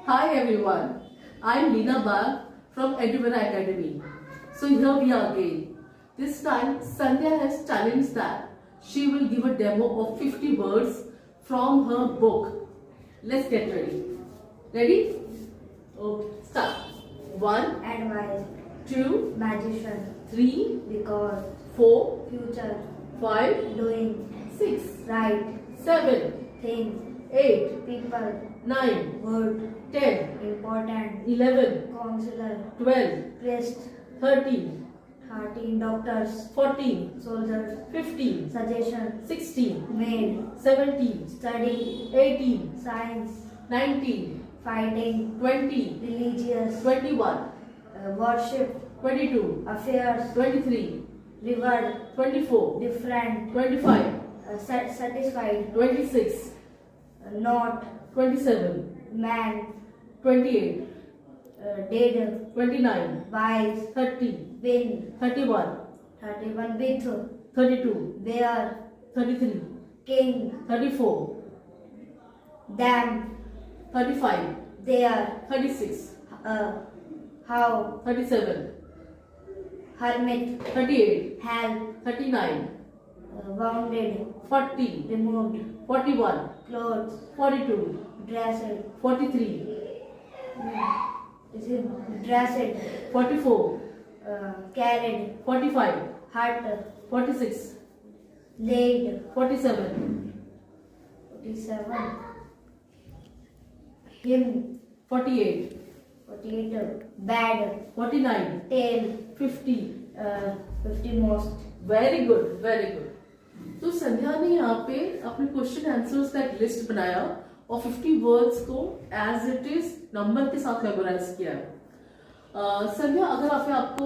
Hi everyone, I'm Leena Bag from Eduvera Academy. So here we are again. This time Sandhya has challenged that she will give a demo of 50 words from her book. Let's get ready. Ready? Okay, start. 1, Advice, 2, magician, 3, because, 4, future, 5, doing, 6, right, 7, thing, 8, people, 9, good, 10, important, 11, counselor, 12, priest, 13, hearty, doctors, 14, soldiers, 15, suggestion, 16, maid, 17, study, 18, science, 19, fighting, 20, religious, 21, worship, 22, affairs, 23, reward, 24, different, 25, satisfied, 26, not, 27, man, 28, dead, 29, wise, 30, win, 31, 31 with, 32, bear, 33, king, 34, dam, 35, there, 36, how, 37, hermit, 38, help, 39, wounded, 40, removed, 41, clothes, 42, dressed, 43, this is dressed, 44, carried, 45, hut, 46, laid, 47, 47, him, 48, 48, bad, 49, tail, 50. 50 most, very good very good. तो संध्या ने यहाँ पे अपने question answers का एक list बनाया और 50 words को एज इट इज नंबर के साथ मेमोराइज किया है. संध्या, अगर आपको